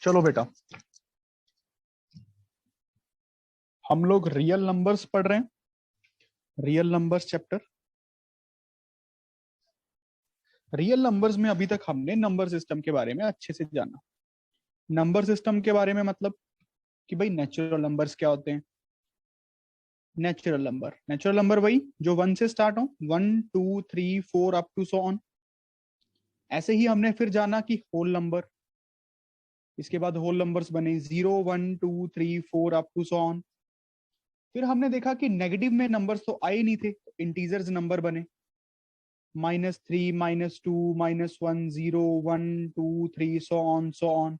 चलो बेटा, हम लोग रियल नंबर्स पढ़ रहे हैं, real numbers chapter. Real numbers में अभी तक हमने नंबर सिस्टम के बारे में अच्छे से जाना। नंबर सिस्टम के बारे में मतलब कि भाई नेचुरल नंबर्स क्या होते हैं। नेचुरल नंबर वही जो 1 से स्टार्ट हो, 1 2 3 4 अप टू सो ऑन। ऐसे ही हमने फिर जाना कि होल नंबर, इसके बाद होल नंबर्स बने 0 1 2 3 4 अप टू सो ऑन। फिर हमने देखा कि नेगेटिव में नंबर्स तो आए नहीं थे, इंटीजर्स नंबर बने, -3 -2 -1 0 1 2 3 सो ऑन।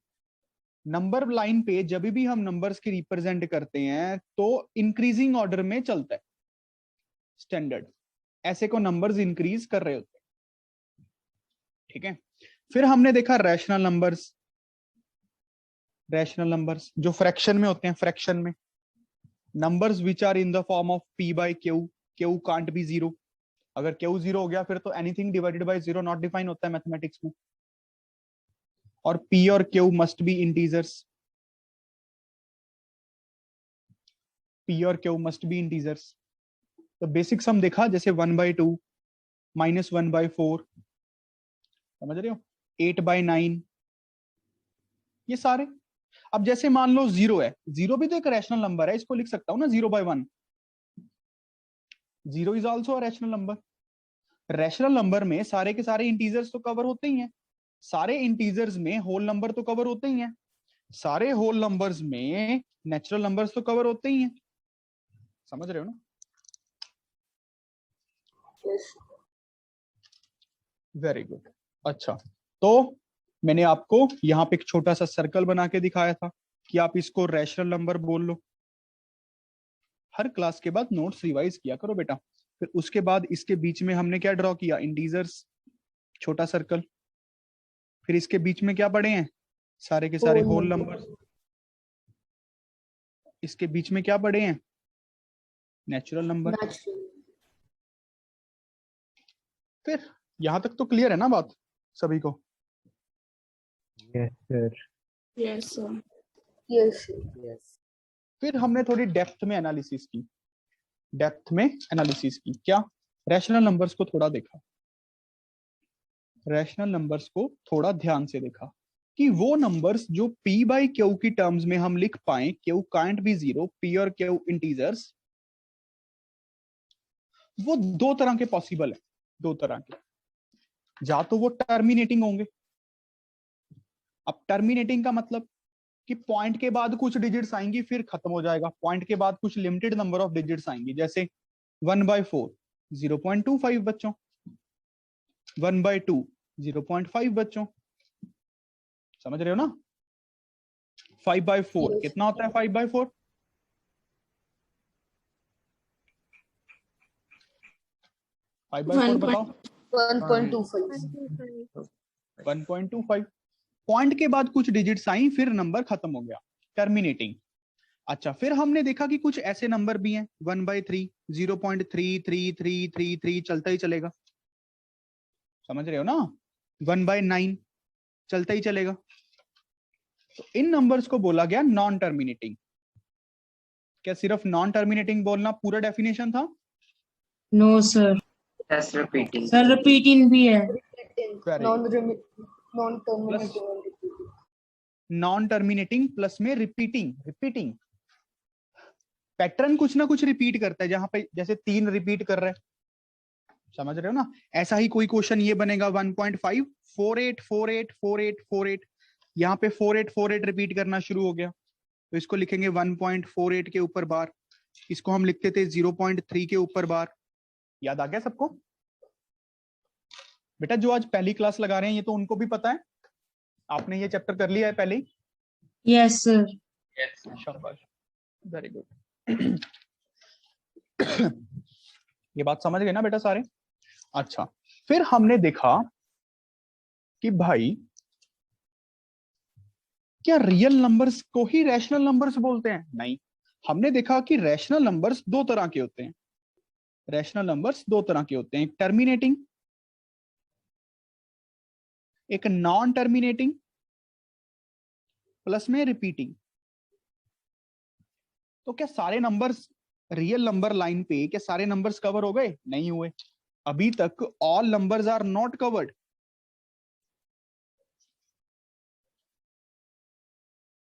नंबर लाइन पे जब भी हम नंबर्स की रिप्रेजेंट करते हैं तो इंक्रीजिंग ऑर्डर में चलता है स्टैंडर्ड, ऐसे को नंबर्स इंक्रीज कर रहे होते हैं, ठीक है। फिर हमने देखा रैशनल नंबर्स, जो फ्रैक्शन में होते हैं, फ्रैक्शन में numbers which are in the form of p by q, q can't be zero. अगर q जीरो हो गया फिर तो anything divided by zero not define होता है मैथमेटिक्स में। और p और q must be integers, p और q मस्ट बी इंटीजर्स। तो बेसिक सम देखा, जैसे 1/2 -1/4, समझ रहे हो, 8/9, ये सारे। अब जैसे मान लो 0 है, 0 भी तो एक रैशनल नंबर है, इसको लिख सकता हूं ना 0/1। 0 is also a rational number. Rational number में सारे के सारे इंटीजर्स तो कवर होते ही हैं, सारे इंटीजर्स में होल नंबर तो कवर होते ही हैं, सारे होल नंबर्स में नेचुरल नंबर्स तो कवर होते ही हैं। समझ रहे हो ना? Very good. अच्छा, तो मैंने आपको यहाँ पे एक छोटा सा सर्कल बना के दिखाया था कि आप इसको रैशनल नंबर बोल लो। हर क्लास के बाद नोट्स रिवाइज किया करो बेटा। फिर उसके बाद इसके बीच में हमने क्या ड्रॉ किया, इंटीजर्स, छोटा सर्कल। फिर इसके बीच में क्या पड़े हैं, सारे के सारे होल नंबर्स। इसके बीच में क्या पड़े हैं, नेचुरल नंबर। फिर यहां तक तो क्लियर है ना बात सभी को? Yes sir. Yes sir. Yes. फिर हमने थोड़ी डेप्थ में एनालिसिस की, क्या, रैशनल नंबर्स को थोड़ा देखा, रैशनल नंबर्स को थोड़ा ध्यान से देखा कि वो नंबर्स जो p बाई क्यू की टर्म्स में हम लिख पाए, Q can't be zero, p और क्यू इंटीजर्स, वो दो तरह के पॉसिबल है, दो तरह के। या तो वो टर्मिनेटिंग होंगे। अब टर्मिनेटिंग का मतलब कि पॉइंट के बाद कुछ डिजिट्स आएंगी फिर खत्म हो जाएगा, पॉइंट के बाद कुछ लिमिटेड नंबर ऑफ डिजिट्स आएंगी, जैसे 1/4 0.25 बच्चों, 1/2 0.5 बच्चों, समझ रहे हो ना? 5/4 कितना होता है, 5/4 5/4 बताओ, 1.25। पॉइंट के बाद कुछ डिजिट्स आई फिर नंबर खत्म हो गया, टर्मिनेटिंग। अच्छा, फिर हमने देखा कि कुछ ऐसे नंबर भी हैं 1/3 0.333333 चलता ही चलेगा, समझ रहे हो ना? 1/9 चलता ही चलेगा। तो इन नंबर्स को बोला गया नॉन टर्मिनेटिंग। क्या सिर्फ नॉन टर्मिनेटिंग बोलना पूरा डेफिनेशन था? No sir. Yes repeating. Sir repeating भी है। नॉन टर्मिनेटिंग प्लस में रिपीटिंग पैटर्न कुछ ना कुछ रिपीट करता है, जहां पे जैसे 3 रिपीट कर रहा है, समझ रहे हो ना? ऐसा ही कोई क्वेश्चन ये बनेगा 1.5 48 48 48 48, यहाँ पे 48 48 रिपीट करना शुरू हो गया, तो इसको लिखेंगे 1.48 के ऊपर बार, इसको हम लिखते थे 0.3 के ऊपर बार। याद आ गया सबको? बेटा जो आज पहली क्लास लगा रहे हैं ये तो उनको भी पता है, आपने ये चैप्टर कर लिया है पहले ही। Yes sir. शाबाश, वेरी गुड। ये बात समझ गए ना बेटा सारे? अच्छा, फिर हमने देखा कि भाई क्या रियल नंबर्स को ही रैशनल नंबर्स बोलते हैं? नहीं, हमने देखा कि रैशनल नंबर्स दो तरह के होते हैं, एक टर्मिनेटिंग, एक नॉन टर्मिनेटिंग। प्लस में रिपीटिंग। तो क्या सारे नंबर्स रियल नंबर लाइन पे क्या सारे नंबर्स कवर हो गए? नहीं हुए। अभी तक all numbers are not covered.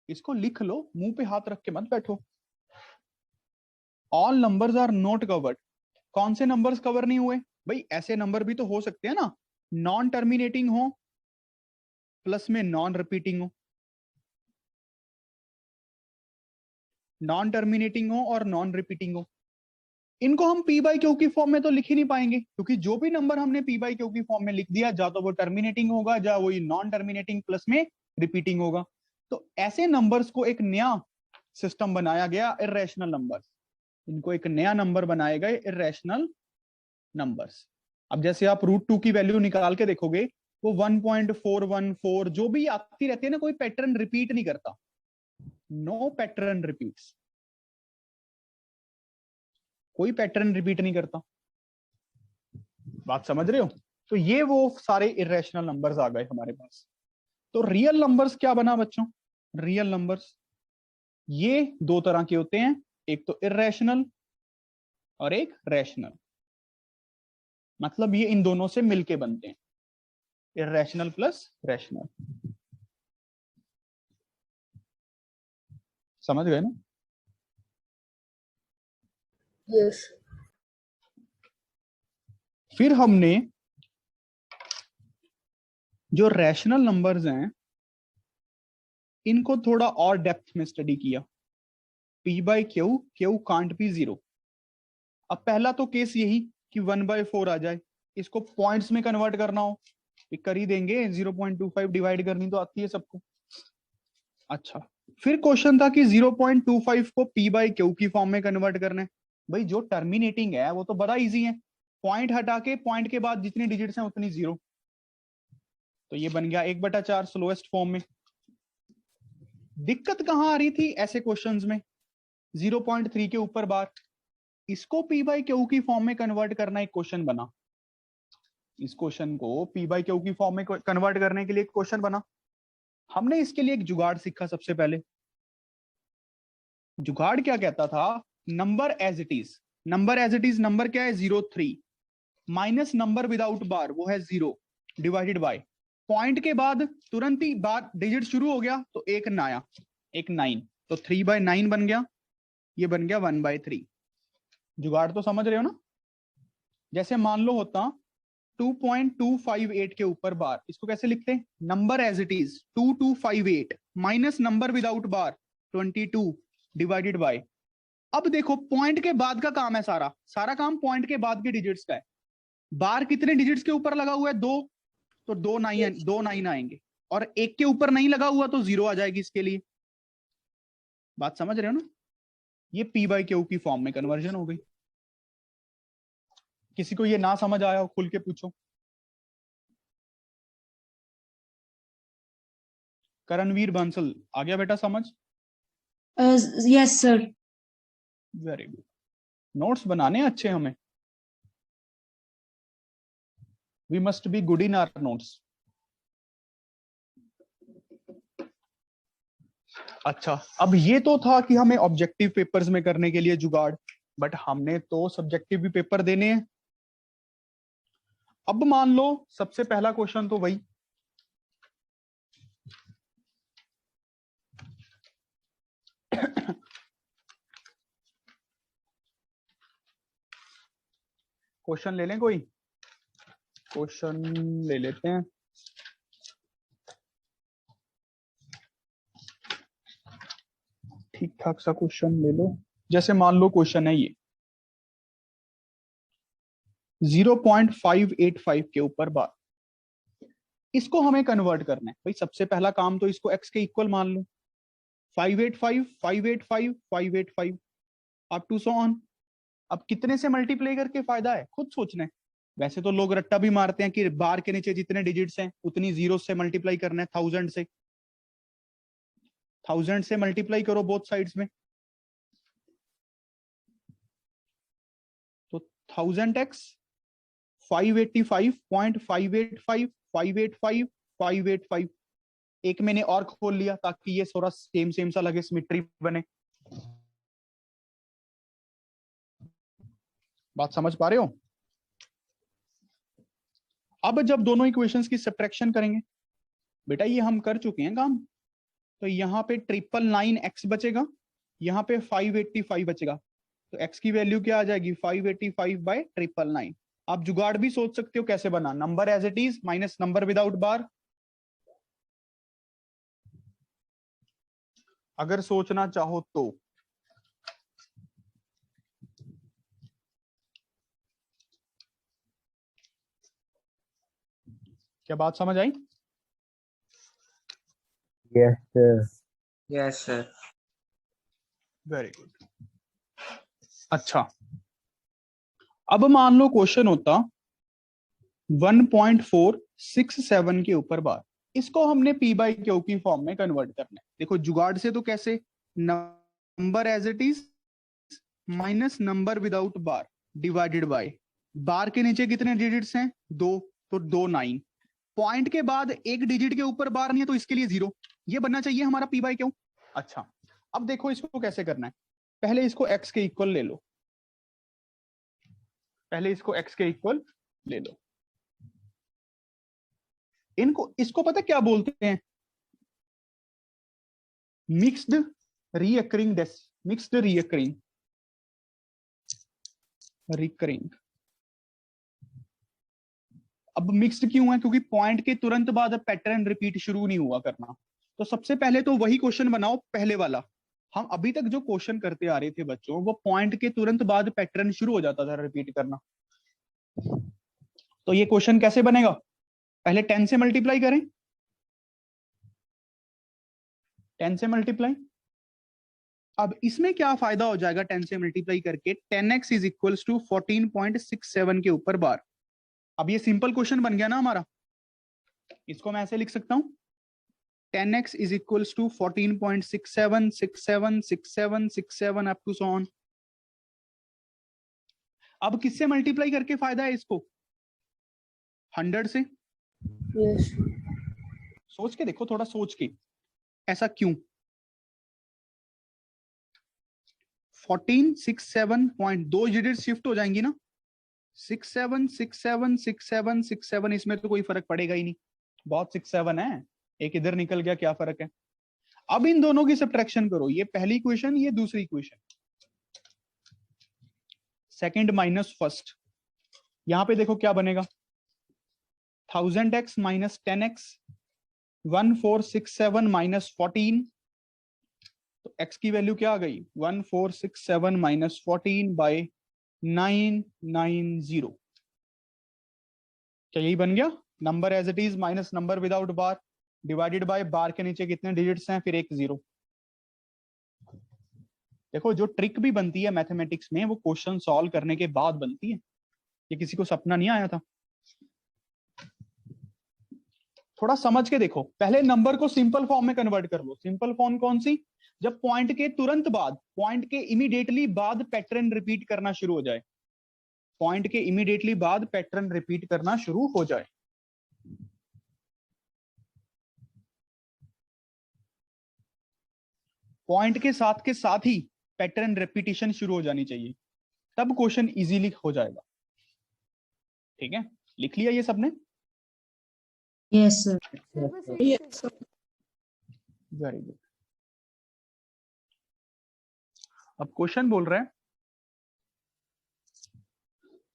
इसको लिख लो, मुंह पे हाथ रख के मत बैठो। All numbers are not covered. कौन से नंबर्स कवर नहीं हुए? भाई ऐसे नंबर भी तो हो सकते हैं ना, नॉन टर्मिनेटिंग हो प्लस में नॉन रिपीटिंग हो, नॉन टर्मिनेटिंग हो और नॉन रिपीटिंग हो। इनको हम पी बाई क्यू की फॉर्म में तो लिख ही नहीं पाएंगे, क्योंकि जो भी नंबर हमने पी बाई क्यू की फॉर्म में लिख दिया, जा तो वो टर्मिनेटिंग होगा, या वही नॉन टर्मिनेटिंग प्लस में रिपीटिंग होगा। तो ऐसे नंबर्स को एक नया सिस्टम बनाया गया, इर्रेशनल नंबर्स। इनको एक नया नंबर बनाए गए, इर्रेशनल नंबर्स। अब जैसे आप √2 की वैल्यू निकाल के देखोगे, वो 1.414 जो भी आती रहती है ना, कोई पैटर्न रिपीट नहीं करता, नो पैटर्न रिपीट्स, कोई पैटर्न रिपीट नहीं करता। बात समझ रहे हो? तो ये वो सारे इरेशनल नंबर्स आ गए हमारे पास। तो रियल नंबर्स क्या बना बच्चों? रियल नंबर्स ये दो तरह के होते हैं, एक तो इरेशनल और एक रैशनल। मतलब ये इन दोनों से मिलके बनते हैं, इरेशनल प्लस रैशनल। समझ गए ना? Yes. फिर हमने जो रैशनल नंबर्स हैं इनको थोड़ा और डेप्थ में स्टडी किया। P by Q, Q can't be zero. अब पहला तो केस यही कि 1/4 आ जाए, इसको पॉइंट्स में कन्वर्ट करना हो, ये कर ही देंगे, 0.25 डिवाइड करनी तो आती है सबको। अच्छा, फिर क्वेश्चन था कि 0.25 को पी बाई क्यू की फॉर्म में कन्वर्ट करना है। भाई जो टर्मिनेटिंग है वो तो बड़ा इजी है, पॉइंट हटा के पॉइंट के बाद जितनी डिजिट्स हैं उतनी जीरो। तो ये बन गया 1/4 स्लोएस्ट फॉर्म में। दिक्कत कहां आ रही थी ऐसे क्वेश्चंस में? 0.3 के ऊपर बार, इसको पी बाई क्यू की फॉर्म में कन्वर्ट करना एक क्वेश्चन बना। इस क्वेश्चन को पी बाई क्यू की फॉर्म में कन्वर्ट करने के लिए एक क्वेश्चन बना। हमने इसके लिए एक जुगाड़ सीखा। सबसे पहले जुगाड़ क्या कहता था? Number as it is. Number as it is, number क्या है? 0.3 माइनस नंबर विदाउट बार, वो है 0, डिवाइडेड बाय पॉइंट के बाद तुरंत ही बार डिजिट शुरू हो गया तो एक नया, एक 9, तो 3/9 बन गया, ये बन गया 1/3। जुगाड़ तो समझ रहे हो ना? जैसे मान लो होता 2.258 के ऊपर बार, इसको कैसे लिखते हैं? Number as it is 2258 minus number without bar 22 divided by. अब देखो पॉइंट के बाद का काम है, सारा सारा काम पॉइंट के बाद के डिजिट्स का है। बार कितने डिजिट्स के ऊपर लगा हुआ है? 2, तो 2 9 आएंगे, और एक के ऊपर नहीं लगा हुआ तो 0 आ जाएगी इसके लिए। बात समझ रहे हो ना? ये पी बाई क्यू की फॉर्म में कन्वर्जन हो गई। किसी को ये ना समझ आया हो खुल के पूछो। करणवीर बंसल, आ गया बेटा समझ? Yes, sir. Very good. Notes बनाने अच्छे हमें, we must be good in our notes. अच्छा, अब ये तो था कि हमें ऑब्जेक्टिव पेपर्स में करने के लिए जुगाड़, बट हमने तो सब्जेक्टिव भी पेपर देने हैं। अब मान लो सबसे पहला क्वेश्चन तो वही, क्वेश्चन ले लें, कोई क्वेश्चन ले लेते हैं। ठीक ठाक सा क्वेश्चन ले लो। जैसे मान लो क्वेश्चन है ये 0.585 के ऊपर बार, इसको हमें कन्वर्ट करना है। भाई सबसे पहला काम तो इसको x के इक्वल मान लो, 585 585 585 अप टू सो ऑन। अब कितने से मल्टीप्लाई करके फायदा है, खुद सोचना है। वैसे तो लोग रट्टा भी मारते हैं कि बार के नीचे जितने डिजिट्स हैं उतनी जीरो से मल्टीप्लाई करना है, 1000 से, 1000 से मल्टीप्लाई करो बोथ साइड्स में, तो 1000x 585.585 585 585 एक मैंने और खोल लिया ताकि ये थोड़ा सेम सेम सा लगे, सिमेट्री बने। बात समझ पा रहे हो? अब जब दोनों इक्वेशंस की सब्ट्रैक्शन करेंगे, बेटा ये हम कर चुके हैं काम, तो यहाँ पे 999x बचेगा, यहाँ पे 585 बचेगा, तो x की वैल्यू क्या आ जाएगी 585 बाय 999। आप जुगाड़ भी सोच सकते हो कैसे बना, number as it is minus number without bar. अगर सोचना चाहो तो क्या बात समझ आई? Yes, sir. Yes, sir. Very good. अच्छा, अब मान लो क्वेश्चन होता 1.467 के ऊपर बार, इसको हमने पी बाई क्यू की फॉर्म में कन्वर्ट करना है। देखो जुगाड़ से तो कैसे, number as it is minus number without bar divided by, bar के नीचे कितने डिजिट्स हैं 2, तो 2 9, पॉइंट के बाद एक डिजिट के ऊपर बार नहीं है तो इसके लिए 0, ये बनना चाहिए हमारा पी बाई क्यू। अच्छा, अब देखो इसको कैसे करना है, पहले इसको x के इक्वल ले लो, पहले इसको x के इक्वल ले लो। इनको इसको पता क्या बोलते हैं, mixed recurring mixed recurring recurring. अब मिक्स्ड क्यों है, क्योंकि पॉइंट के तुरंत बाद पैटर्न रिपीट शुरू नहीं हुआ करना। तो सबसे पहले तो वही क्वेश्चन बनाओ पहले वाला, हम अभी तक जो क्वेश्चन करते आ रहे थे बच्चों, वो पॉइंट के तुरंत बाद पैटर्न शुरू हो जाता था रिपीट करना। तो ये क्वेश्चन कैसे बनेगा, पहले 10 से मल्टीप्लाई करें, 10 से मल्टीप्लाई। अब इसमें क्या फायदा हो जाएगा 10 से मल्टीप्लाई करके, 10x इज इक्वल्स टू 14.67 के ऊपर बार। अब ये सिंपल क्वेश्चन बन गया ना हमारा, इसको मैं ऐसे लिख सकता हूं 10x is equals to 14.67 67 67 67 up to so on. अब किससे मल्टीप्लाई करके फायदा है इसको, 100 से। Yes. सोच के देखो, थोड़ा सोच के, ऐसा क्यों, 14 67 पॉइंट 2 डिजिट शिफ्ट हो जाएंगी ना, 67 67 67 67, इसमें तो कोई फर्क पड़ेगा ही नहीं, बहुत 67 है, एक इधर निकल गया, क्या फर्क है। अब इन दोनों की सब्ट्रैक्शन करो, ये पहली इक्वेशन, ये दूसरी इक्वेशन, सेकंड माइनस फर्स्ट, यहां पे देखो क्या बनेगा, 1000x माइनस 10x, 1467 माइनस 14, तो x की वैल्यू क्या आ गई 1467 माइनस 14 बाय 990। क्या यही बन गया, number as it is minus number without bar divided by bar के नीचे कितने डिजिट्स हैं, फिर एक 0। देखो जो ट्रिक भी बनती है मैथमेटिक्स में, वो क्वेश्चन सॉल्व करने के बाद बनती है, ये किसी को सपना नहीं आया था। थोड़ा समझ के देखो, पहले नंबर को सिंपल फॉर्म में कन्वर्ट कर लो। सिंपल फॉर्म कौन सी, जब पॉइंट के तुरंत बाद, पॉइंट के इमीडिएटली बाद पैटर्न रिपीट करना शुरू हो जाए, पॉइंट के इमीडिएटली बाद पैटर्न रिपीट करना शुरू हो जाए। पॉइंट के साथ ही पैटर्न रिपीटिशन शुरू हो जानी चाहिए, तब क्वेश्चन इजीली हो जाएगा। ठीक है, लिख लिया ये सबने? Yes, sir. Yes, sir. Very good. अब क्वेश्चन बोल रहा है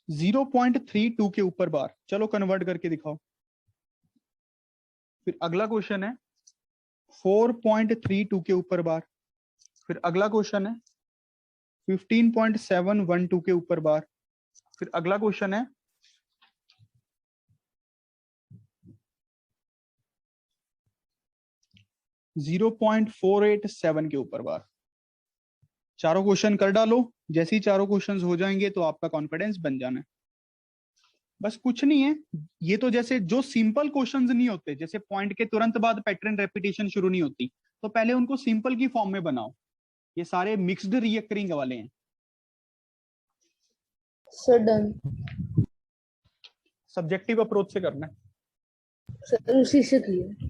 0.32 के ऊपर बार, चलो कन्वर्ट करके दिखाओ। फिर अगला क्वेश्चन है 4.32 के ऊपर बार, फिर अगला क्वेश्चन है 15.712 के ऊपर बार, फिर अगला क्वेश्चन है 0.487 के ऊपर बार। चारों क्वेश्चन कर डालो, जैसे ही चारों क्वेश्चंस हो जाएंगे तो आपका कॉन्फिडेंस बन जाना है। बस कुछ नहीं है, ये तो जैसे जो सिंपल क्वेश्चंस नहीं होते, जैसे पॉइंट के तुरंत बाद पैटर्न रेपिटेशन शुरू नहीं होती, तो पहले उनको सिंपल की फॉर्म में बनाओ। ये सारे मिक्स्ड रिकरिंग वाले हैं। Sir done. सब्जेक्टिव अप्रोच से करना है। सर उसी से किया।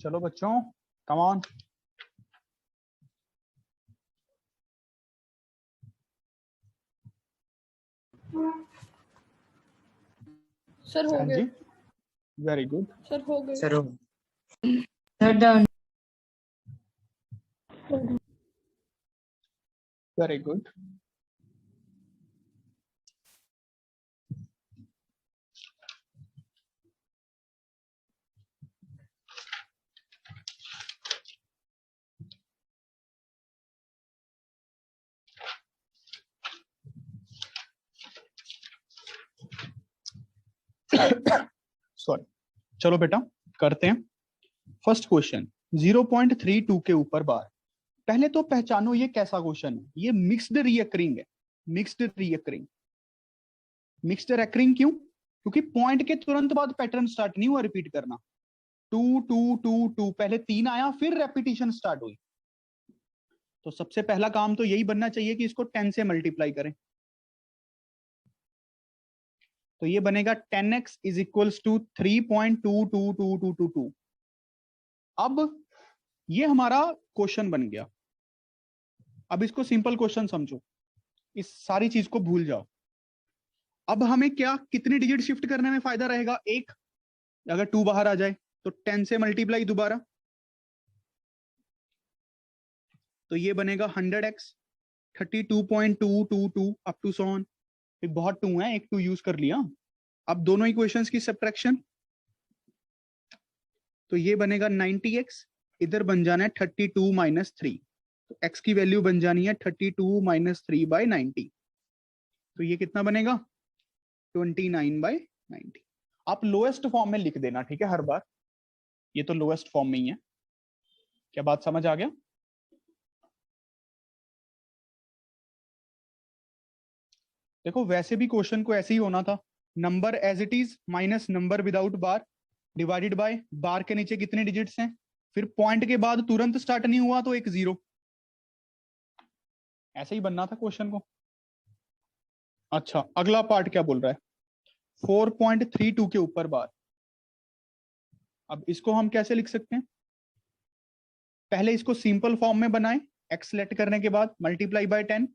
चलो बच्चों, कम ऑन। सर हो हाँ जी, गया। Very good. सर हो गया। Sir sir done. Very good. Sorry, चलो बेटा करते हैं। फर्स्ट क्वेश्चन 0.32 के ऊपर बार। पहले तो पहचानो ये कैसा क्वेश्चन है। ये मिक्स्ड रीअकरिंग है। Mixed recurring. मिक्स्ड रिकरिंग क्यों? क्योंकि पॉइंट के तुरंत बाद पैटर्न स्टार्ट नहीं हुआ रिपीट करना। 2 2 2 2 पहले 3 आया, फिर रेपिटेशन स्टार्ट हुई। तो सबसे पहला काम तो यही बनना चाहिए कि इसको 10 से मल्टीप्लाई करें। तो ये बनेगा 10x इज इक्वल्स टू 3.22222। अब ये हमारा क्वेश्चन बन गया। अब इसको सिंपल क्वेश्चन समझो, इस सारी चीज को भूल जाओ। अब हमें क्या कितनी डिजिट शिफ्ट करने में फायदा रहेगा? एक, अगर 2 बाहर आ जाए तो 10 से मल्टीप्लाई दोबारा, तो ये बनेगा 100x 32.222 up to so on. बहुत 2 है, एक 2 यूज कर लिया। अब दोनों इक्वेशंस की सब्ट्रैक्शन, तो ये बनेगा 90x, इधर बन जाना है 32 माइनस 3। तो x की वैल्यू बन जानी है 32 माइनस 3 बाई 90। तो ये कितना बनेगा? 29 बाई 90। आप लोएस्ट फॉर्म में लिख देना, ठीक है, हर बार। ये तो लोएस्ट फॉर्म में ही है। क्या बात समझ आ गया? देखो वैसे भी क्वेश्चन को ऐसे ही होना था। Number as it is minus number without bar divided by bar के नीचे कितने डिजिट्स हैं, फिर पॉइंट के बाद तुरंत स्टार्ट नहीं हुआ तो एक 0। ऐसे ही बनना था क्वेश्चन को। अच्छा, अगला पार्ट क्या बोल रहा है? 4.32 के ऊपर बार। अब इसको हम कैसे लिख सकते हैं? पहले इसको सिंपल फॉर्म में बनाएं, एक्स सेलेक्ट करने के बाद मल्टीप्लाई बाय 10।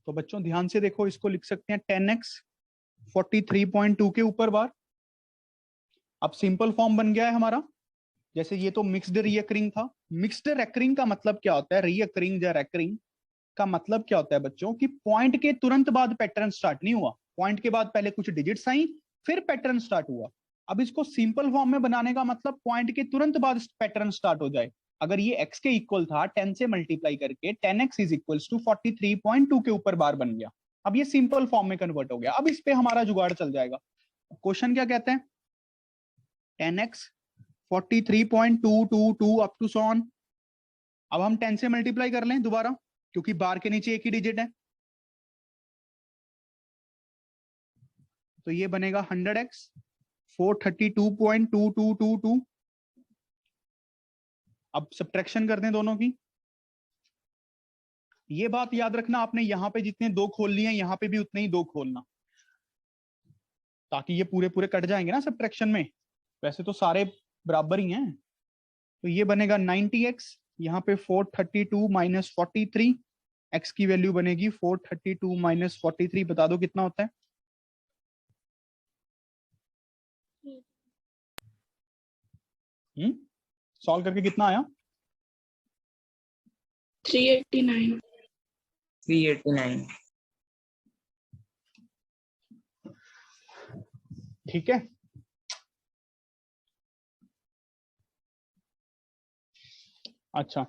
तो बच्चों ध्यान से देखो, इसको लिख सकते हैं 10x 43.2 के ऊपर बार। अब सिंपल फॉर्म बन गया है हमारा। जैसे ये तो मिक्स्ड रीअकरिंग था। मिक्स्ड रेकरिंग का मतलब क्या होता है? रीअकरिंग या रेकरिंग का मतलब क्या होता है बच्चों? कि पॉइंट के तुरंत बाद पैटर्न स्टार्ट नहीं हुआ, पॉइंट के बाद पहले कुछ डिजिट्स आई, फिर पैटर्न स्टार्ट हुआ। अब इसको सिंपल फॉर्म में बनाने का मतलब पॉइंट के तुरंत बाद पैटर्न स्टार्ट हो जाए। अगर ये x के इक्वल था 10 से मल्टीप्लाई करके 10x इज इक्वल्स टू 43.2 के ऊपर बार बन गया। अब ये सिंपल फॉर्म में कन्वर्ट हो गया। अब इस पे हमारा जुगाड़ चल जाएगा। क्वेश्चन क्या कहते हैं? 10x 43.222 up to so on. अब हम 10 से मल्टीप्लाई कर लें दोबारा, क्योंकि बार के नीचे एक ही डिजिट है। तो ये बनेगा 100x 432.2222। अब सब्ट्रैक्शन कर दें दोनों की। ये बात याद रखना, आपने यहां पे जितने 2 खोल लिए हैं यहां पे भी उतने ही 2 खोलना, ताकि ये पूरे पूरे कट जाएंगे ना सब्ट्रैक्शन में। वैसे तो सारे बराबर ही हैं। तो ये बनेगा 90x, यहाँ पे 432 माइनस 43, x की वैल्यू बनेगी 432 माइनस 43। बता दो कितना होता है? सॉल्व करके कितना आया? 389। 389। ठीक है। अच्छा,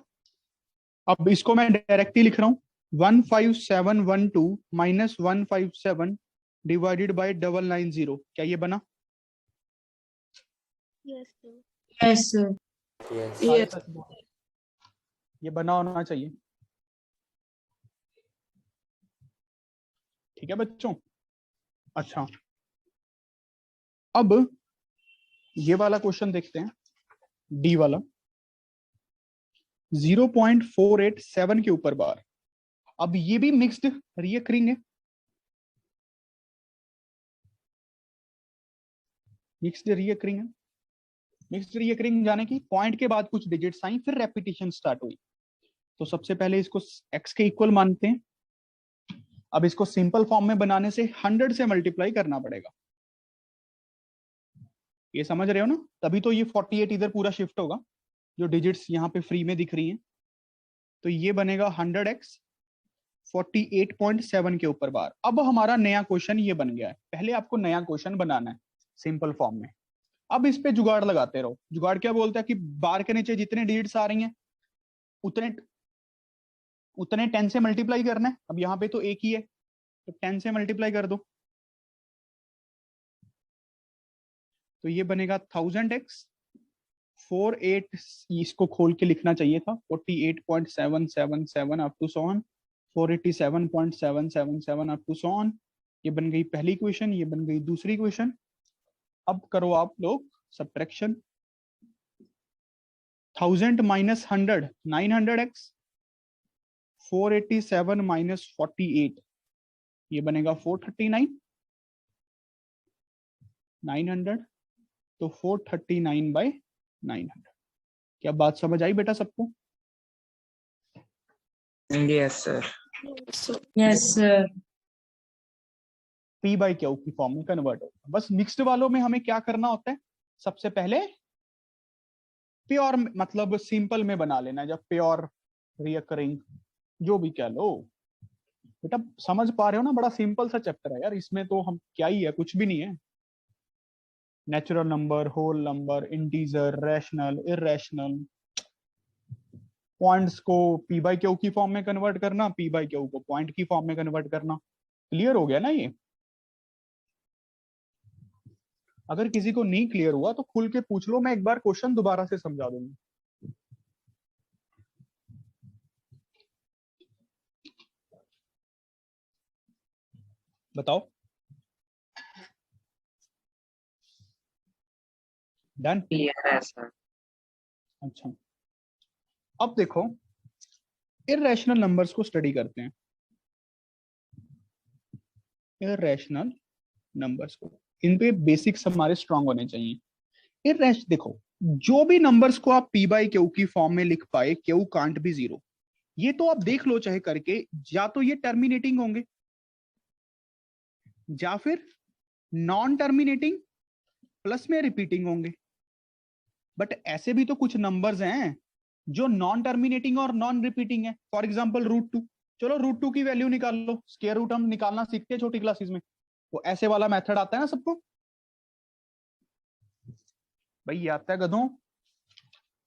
अब इसको मैं डायरेक्टली लिख रहा हूं। 15712 माइनस 157 डिवाइडेड बाय 990। क्या ये बना? Yes sir. सारे सच बोलो। ये बना होना चाहिए। ठीक है बच्चों। अच्छा, अब ये वाला क्वेश्चन देखते हैं, डी वाला। 0.487 के ऊपर बार। अब ये भी मिक्स्ड रिकरिंग है। मिक्स्ड रीअकरिंग है। मिक्स्ड रीअकरिंग जाने की पॉइंट के बाद कुछ डिजिट्स आई, फिर रेपिटेशन स्टार्ट हुई। तो सबसे पहले इसको x के इक्वल मानते हैं। अब इसको सिंपल फॉर्म में बनाने से 100 से मल्टीप्लाई करना पड़ेगा। ये समझ रहे हो ना? तभी तो ये 48 इधर पूरा शिफ्ट होगा, जो डिजिट्स यहाँ पे फ्री में दिख रही हैं। तो ये बनेगा 100x 48.7 के ऊपर बार। अब हमारा नया क्वेश्चन ये बन गया है। पहले आपको नया क्वेश्चन बनाना है सिंपल फॉर्म में। अब इस पे जुगाड़ लगाते रहो। जुगाड़ क्या बोलता है कि बार के नीचे जितने डिजिट्स आ रही हैं उतने 10 से मल्टीप्लाई करना है। अब यहाँ पे तो एक ही है, तो 10 से मल्टीप्लाई कर दो। तो ये बनेगा 1000x 48, इसको खोल के लिखना चाहिए था 48.777 up to so on 487.777 up to so on. ये बन गई पहली इक्वेशन, ये बन गई दूसरी इक्वेशन। अब करो आप लोग सब्ट्रैक्शन। 1000 माइनस 100 900x 487 माइनस 48 ये बनेगा 439 900 तो 439 बाय 900। क्या बात समझ आई बेटा सबको? Yes, sir. Yes, sir. P by Q की फॉर्म में कन्वर्ट होगा। बस मिक्स्ड वालों में हमें क्या करना होता है, सबसे पहले प्योर मतलब सिंपल में बना लेना है। जब प्योर रिकरिंग जो भी कह लो बेटा, समझ पा रहे हो ना? बड़ा सिंपल सा चैप्टर है यार, इसमें तो हम क्या ही है, कुछ भी नहीं है। Natural number, whole number, integer, rational, irrational, points को पी बाई क्यू की फॉर्म में कन्वर्ट करना, पी बाई क्यू को पॉइंट की फॉर्म में कन्वर्ट करना। क्लियर हो गया ना ये? अगर किसी को नहीं क्लियर हुआ तो खुल के पूछ लो, मैं एक बार क्वेश्चन दोबारा से समझा दूंगा। बताओ। डन? Yes, sir. अच्छा, अब देखो इररेशनल नंबर्स को स्टडी करते हैं। इररेशनल नंबर्स को, इन पे बेसिक्स हमारे स्ट्रांग होने चाहिए। देखो, जो भी नंबर्स को आप पी बाई क्यू की फॉर्म में लिख पाए, क्यू कांट बी जीरो, ये तो आप देख लो चाहे करके, या तो ये टर्मिनेटिंग होंगे या फिर नॉन टर्मिनेटिंग प्लस में रिपीटिंग होंगे। बट ऐसे भी तो कुछ नंबर्स हैं जो नॉन टर्मिनेटिंग और नॉन रिपीटिंग है। For example √2। चलो √2 की वैल्यू निकाल लो, स्क्वायर रूट हम निकालना सीखते हैं छोटी क्लासेस में, वो ऐसे वाला मेथड आता है ना सबको? भाई ये आता है गधों?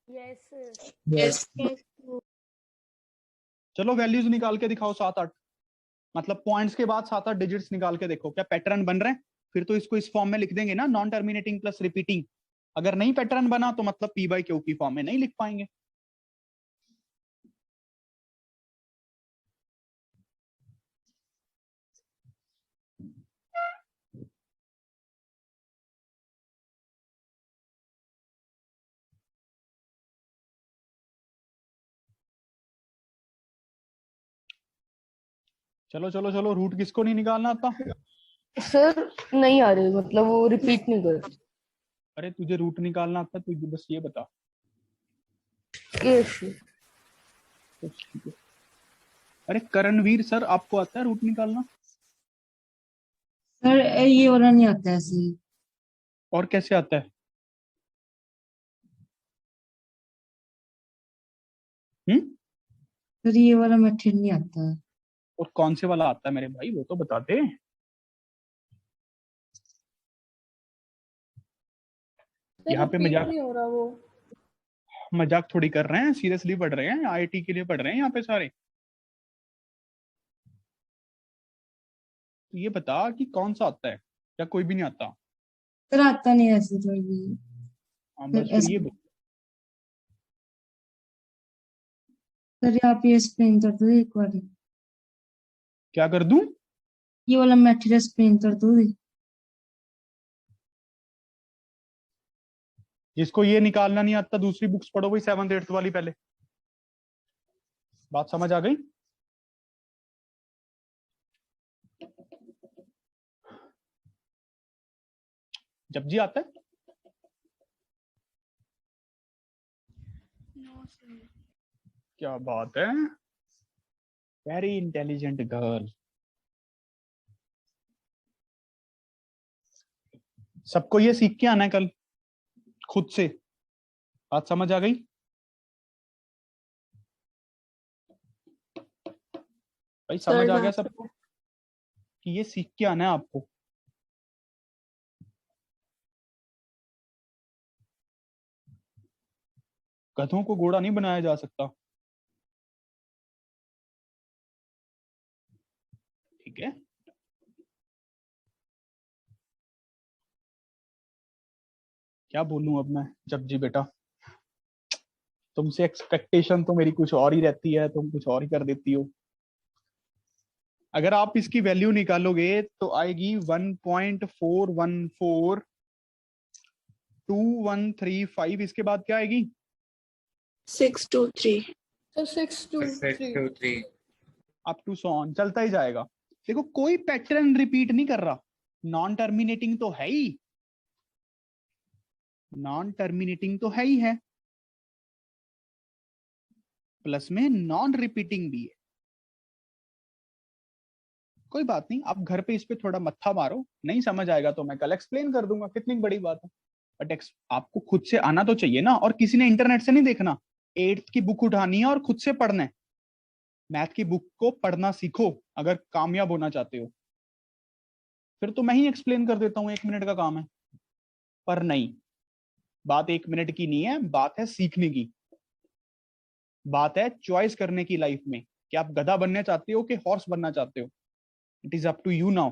Yes, sir. Yes. Yes. चलो वैल्यूज निकाल के दिखाओ 7-8, मतलब पॉइंट्स के बाद 7-8 डिजिट्स निकाल के देखो, क्या पैटर्न बन रहे हैं? फिर तो इसको इस फॉर्म में लिख देंगे ना, नॉन टर्मिनेटिंग प्लस रिपीटिंग। अगर नहीं पैटर्न बना तो मतलब पी बाई क्यू की फॉर्म में नहीं लिख पाएंगे। चलो चलो चलो, रूट किसको नहीं निकालना आता? सर नहीं आ रही, मतलब वो रिपीट नहीं कर। अरे तुझे रूट निकालना आता, तुझे बस ये बता। यस तो ठीक है। अरे करणवीर सर, आपको आता है रूट निकालना? सर, ये वाला नहीं आता ऐसे। और कैसे आता है? सर ये वाला मेथड नहीं आता। और कौन से वाला आता है मेरे भाई, वो तो बता दे। यहाँ पे मजाक नहीं हो रहा वो। मजाक थोड़ी कर रहे हैं, सीरियसली पढ़ रहे हैं, आईआईटी के लिए पढ़ रहे हैं यहाँ पे सारे। तो ये बता कि कौन सा आता है, या कोई भी नहीं आता? सर आता नहीं ऐसे तो ये। हाँ सर बस फिर ये बता। सर आप ये एक्सप्लेन कर दो एक बार। क्या कर दूं? ये वाला मेथड एक्सप्लेन कर दो। जिसको ये निकालना नहीं आता दूसरी बुक्स पढ़ो, वही 7th 8th वाली पहले। बात समझ आ गई? जब जी आता है क्या बात है, वेरी इंटेलिजेंट गर्ल। सबको ये सीख के आना है कल खुद से। बात समझ आ गई? भाई समझ सर आ ना गया सबको कि ये सीख के आना है आपको। गधों को घोड़ा नहीं बनाया जा सकता, ठीक है? क्या बोलूं अब मैं, जब जी बेटा, तुमसे एक्सपेक्टेशन तो मेरी कुछ और ही रहती है, तुम कुछ और ही कर देती हो। अगर आप इसकी वैल्यू निकालोगे तो आएगी 1.4142135। इसके बाद क्या आएगी? 623 तो 623 623 अप टू सो ऑन, चलता ही जाएगा। देखो कोई पैटर्न रिपीट नहीं कर रहा, नॉन टर्मिनेटिंग तो है ही, नॉन टर्मिनेटिंग तो है ही है, प्लस में नॉन रिपीटिंग भी है। कोई बात नहीं, आप घर पे इस पे थोड़ा मत्था मारो, नहीं समझ आएगा तो मैं कल एक्सप्लेन कर दूंगा, कितनी बड़ी बात है। बट आपको खुद से आना तो चाहिए ना, और किसी ने इंटरनेट से नहीं देखना। 8th की बुक उठानी है और खुद से पढ़ना है। मैथ की बुक को पढ़ना सीखो अगर कामयाब होना चाहते हो। फिर तो मैं ही एक्सप्लेन कर देता हूँ, 1 मिनट का काम है। पर नहीं, बात 1 मिनट की नहीं है, बात है सीखने की, बात है चॉइस करने की लाइफ में, कि आप गधा बनना चाहते हो कि हॉर्स बनना चाहते हो। It is up to you now,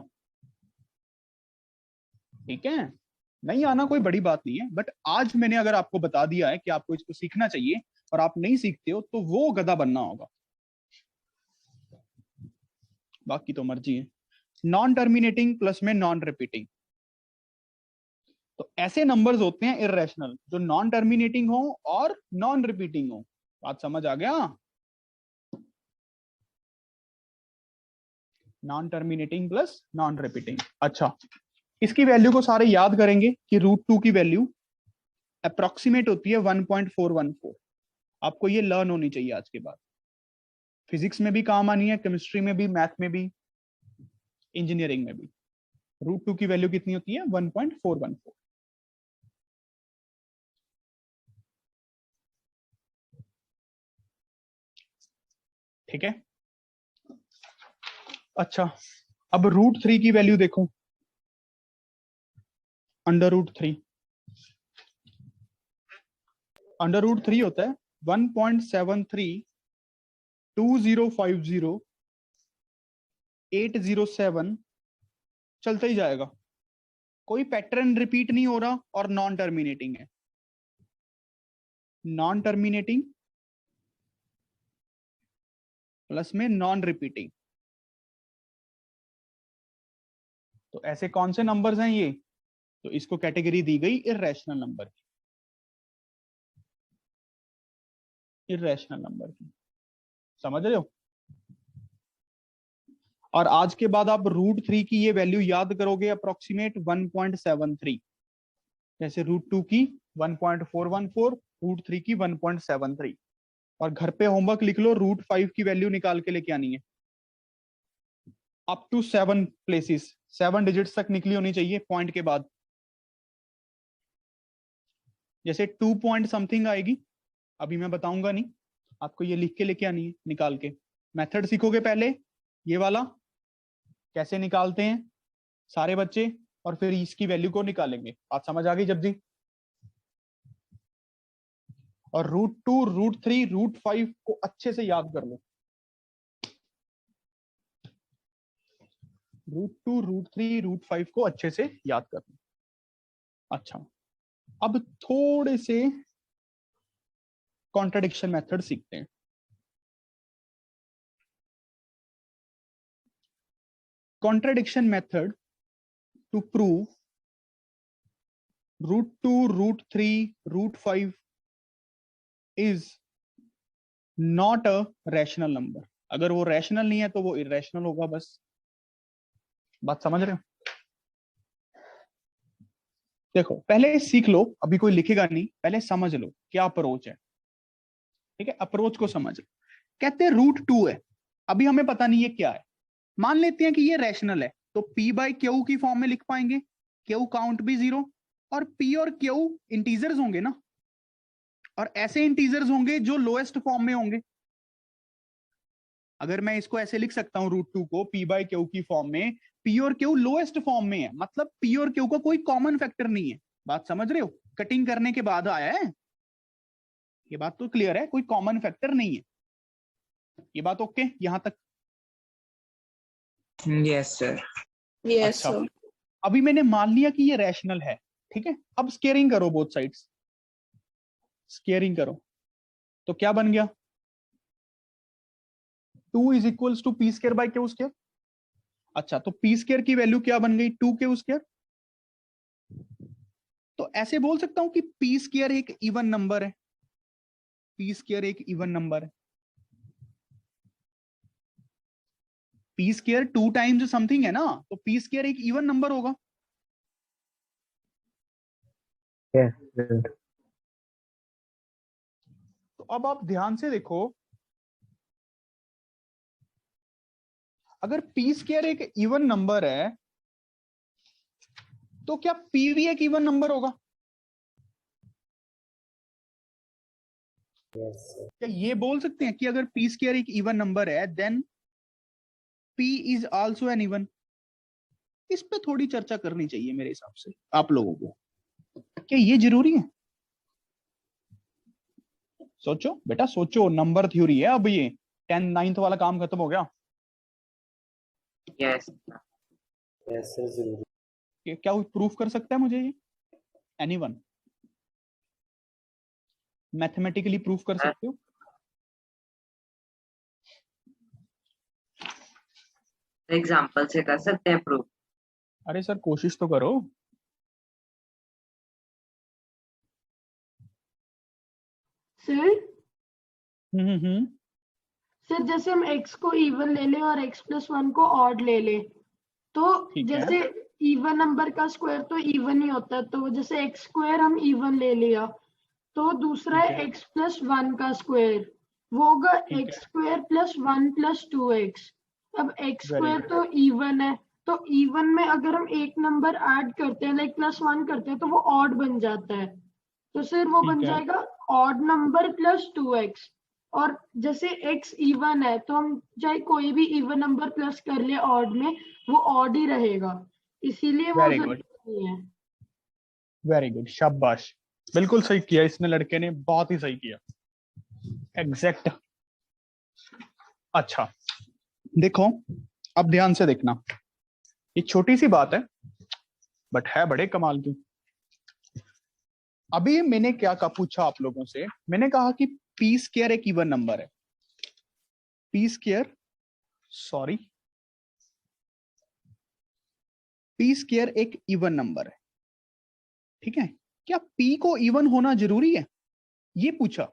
ठीक है? नहीं आना कोई बड़ी बात नहीं है, बट आज मैंने अगर आपको बता दिया है कि आपको इसको सीखना चाहिए और आप नहीं सीखते हो, तो वो गधा बनना होगा, बाकी तो मर्जी है। नॉन टर्मिनेटिंग प्लस में नॉन रिपीटिंग, तो ऐसे नंबर्स होते हैं इररेशनल जो नॉन टर्मिनेटिंग हो और नॉन रिपीटिंग हो। बात समझ आ गया? Non terminating plus non repeating. अच्छा, इसकी वैल्यू को सारे याद करेंगे कि √2 की वैल्यू अप्रोक्सीमेट होती है 1.414। आपको ये लर्न होनी चाहिए आज के बाद, फिजिक्स में भी काम आनी है, केमिस्ट्री में भी, मैथ में भी, इंजीनियरिंग में भी। √2 की वैल्यू कितनी होती है? 1.414। ठीक है? अच्छा, अब √3 की वैल्यू देखो, √3 √3 होता है 1.732050 807, चलता ही जाएगा, कोई पैटर्न रिपीट नहीं हो रहा और नॉन टर्मिनेटिंग है। नॉन टर्मिनेटिंग प्लस में नॉन रिपीटिंग, तो ऐसे कौन से नंबर्स हैं ये? तो इसको कैटेगरी दी गई इररेशनल नंबर की, इररेशनल नंबर की, समझ रहे हो? और आज के बाद आप √3 की ये वैल्यू याद करोगे, अप्रोक्सीमेट 1.73, जैसे √2 की 1.414, √3 की 1.73। और घर पे होमवर्क लिख लो, √5 की वैल्यू निकाल के लेके आनी है, अप टू 7 प्लेसेस, 7 डिजिट्स तक निकली होनी चाहिए पॉइंट के बाद। जैसे 2 पॉइंट समथिंग आएगी, अभी मैं बताऊंगा नहीं, आपको ये लिख के लेके आनी है निकाल के। मेथड सीखोगे पहले ये वाला, कैसे निकालते हैं सारे बच्चे, और फिर इसकी वैल्यू को निकालेंगे। बात समझ आ गई जब जी? और √2, √3, √5 को अच्छे से याद कर लो। √2, √3, √5 को अच्छे से याद कर लो। अच्छा, अब थोड़े से कॉन्ट्रडिक्शन मेथड सीखते हैं। Contradiction method to prove √2, √3, √5 is not a rational number. अगर वो रैशनल नहीं है तो वो इरेशनल होगा, बस। बात समझ रहे हो? देखो पहले सीख लो, अभी कोई लिखेगा नहीं, पहले समझ लो क्या अप्रोच है। ठीक है, अप्रोच को समझ। कहते हैं रूट 2 है, अभी हमें पता नहीं है क्या है, मान लेते हैं कि ये रैशनल है, तो p बाई क्यू की फॉर्म में लिख पाएंगे, क्यू काउंट भी 0, और p और q इंटीजर्स होंगे ना, और ऐसे इंटीजर्स होंगे जो लोएस्ट फॉर्म में होंगे। अगर मैं इसको ऐसे लिख सकता हूं रूट 2 को p बाई क्यू की फॉर्म में, p और q लोएस्ट फॉर्म में है, मतलब p और q का कोई कॉमन फैक्टर नहीं है। बात समझ रहे हो, कटिंग करने के बाद आया है, ये बात तो क्लियर है, कोई कॉमन फैक्टर नहीं है। ये बात ओके यहां तक? Yes, sir. यस अच्छा, सर। अभी मैंने मान लिया कि ये रैशनल है, ठीक है, अब स्केयरिंग करो बोथ साइड्स, स्केयरिंग करो, तो क्या बन गया, 2 is equals to P square by Q square. अच्छा, तो पी स्केयर की वैल्यू क्या बन गई, 2 क्यू स्केयर। तो ऐसे बोल सकता हूं कि पी स्केयर एक इवन नंबर है, पी स्केयर एक इवन नंबर है, पी स्केयर 2 टाइम्स समथिंग है ना, तो पी स्केयर एक इवन नंबर होगा। Yes, sir. तो अब आप ध्यान से देखो, अगर पी स्केयर एक इवन नंबर है तो क्या पी भी एक इवन नंबर होगा? Yes, sir. क्या ये बोल सकते हैं कि अगर पी स्केयर एक इवन नंबर है then P is also an even? इस पे थोड़ी चर्चा करनी चाहिए मेरे हिसाब से आप लोगों को, क्या ये जरूरी है? सोचो बेटा सोचो, नंबर थ्योरी है, अब ये 10 9th वाला काम खत्म हो गया। Yes. Yes, sir. जरूर। क्या प्रूफ कर सकता है मुझे ये, एनीवन? मैथमेटिकली प्रूफ कर सकते हो? एग्जाम्पल से कर सकते हैं प्रूफ। अरे सर कोशिश तो करो। सर हम्म। सर जैसे हम x को इवन ले लें और x प्लस 1 को ऑड ले लें, तो ठीक है। जैसे इवन नंबर का स्क्वायर तो इवन ही होता है, तो जैसे x स्क्वायर हम इवन ले लिया, तो दूसरा ठीक है है। x प्लस 1 का स्क्वायर, वो होगा ठीक x है, स्क्वायर प्लस 1 प्लस 2x। अब x वेरी स्क्वायर गुड, तो इवन है, तो इवन में अगर हम एक नंबर ऐड करते हैं लाइक प्लस 1 करते हैं तो वो ऑड बन जाता है, तो सर वो बन ठीक है, जाएगा ऑड नंबर प्लस 2x। और जैसे x इवन है तो हम चाहे कोई भी इवन नंबर प्लस कर ले ऑड में, वो ऑड ही रहेगा, इसीलिए वो वेरी गुड, जरूरी नहीं है। वेरी गुड, शाबाश, बिल्कुल सही किया इसने, लड़के ने बहुत ही सही किया, एग्जैक्ट। अच्छा देखो, अब ध्यान से देखना, ये छोटी सी बात है बट है बड़े कमाल की। अभी मैंने क्या कहा, पूछा आप लोगों से, मैंने कहा कि पी स्क्वायर एक इवन नंबर है, P square, sorry, P square एक इवन नंबर है, ठीक है। क्या पी को इवन होना जरूरी है, ये पूछा।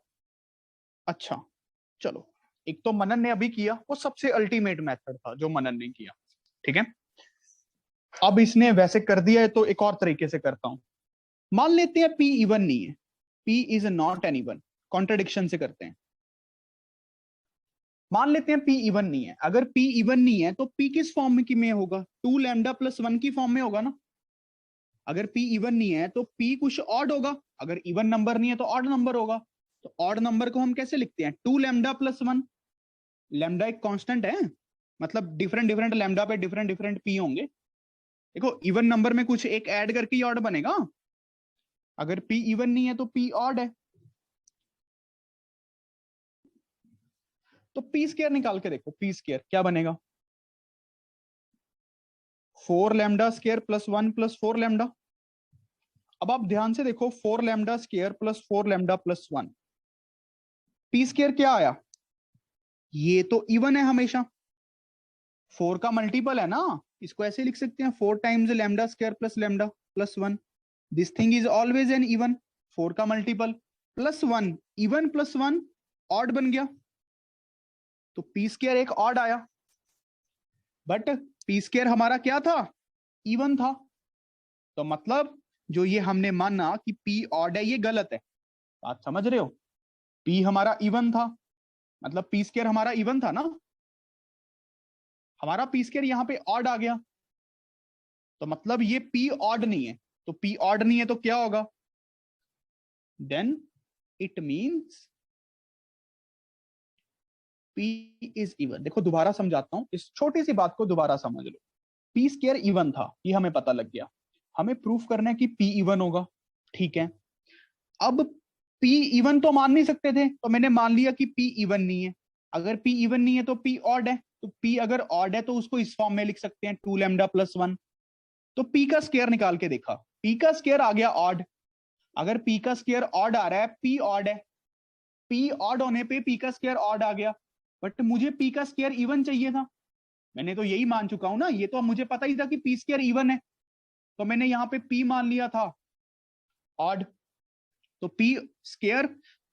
अच्छा चलो, एक तो मनन ने अभी किया, वो सबसे अल्टीमेट मेथड था जो मनन ने किया, ठीक है। अब इसने वैसे कर दिया है तो एक और तरीके से करता हूं, मान लेते हैं पी इवन नहीं है, P is not an even, contradiction से करते हैं। मान लेते हैं पी इवन नहीं है, अगर पी इवन नहीं है तो पी किस फॉर्म में होगा, 2 लैम्डा प्लस 1 की फॉर्म में होगा ना। अगर पी इवन नहीं है तो पी कुछ ऑड होगा, अगर इवन नंबर नहीं है तो ऑड नंबर होगा। तो ऑड नंबर को हम कैसे लिखते हैं, 2 लैम्डा प्लस 1, लैम्डा एक कांस्टेंट है, मतलब डिफरेंट डिफरेंट लैम्डा पे डिफरेंट डिफरेंट पी होंगे। देखो इवन नंबर में कुछ एक ऐड करके ही ऑड बनेगा, अगर पी इवन नहीं है तो पी ऑड है। तो पी स्क्वायर निकाल के देखो, पी स्क्वायर क्या बनेगा, 4 lambda square plus 1 plus 4 lambda. अब आप ध्यान से देखो, 4 lambda square plus 4 lambda plus 1, P square क्या आया, ये तो इवन है हमेशा, 4 का मल्टीपल है ना, इसको ऐसे लिख सकते हैं 4 times lambda square plus lambda plus 1, this thing is always an even, 4 का multiple plus 1, even plus 1 odd बन गया, तो पी स्क्वायर एक ऑड आया, बट पी स्क्वायर हमारा क्या था, इवन था। तो मतलब जो ये हमने माना कि पी ऑड है, ये गलत है, बात समझ रहे हो। पी हमारा इवन था, मतलब पी स्क्वायर हमारा इवन था ना, हमारा पी स्क्वायर यहाँ पे ऑड आ गया, तो मतलब ये पी ऑड नहीं है, तो पी ऑड नहीं है तो क्या होगा, then it means P is even. देखो दोबारा समझाता हूं, इस छोटी सी बात को दोबारा समझ लो। पी स्क्वायर इवन था, ये हमें पता लग गया, हमें प्रूफ करना है कि पी इवन होगा, ठीक है। अब पी इवन तो मान नहीं सकते थे, तो मैंने मान लिया कि पी इवन नहीं है। अगर पी इवन नहीं है तो पी ऑड है, तो पी अगर ऑड है तो उसको इस फॉर्म में लिख सकते हैं 2 लैम्डा प्लस 1। तो पी का स्क्वायर निकाल के देखा, पी का स्क्वायर आ गया ऑड। अगर पी का स्क्वायर ऑड आ रहा है, पी ऑड है, पी ऑड होने पे पी का स्क्वायर ऑड आ गया, बट मुझे पी का स्क्वायर इवन चाहिए था। मैंने तो यही मान चुका हूं ना, ये तो मुझे पता ही था कि पी स्क्वायर इवन है, तो मैंने यहाँ पे पी मान लिया था ऑड। तो पी स्क्वायर,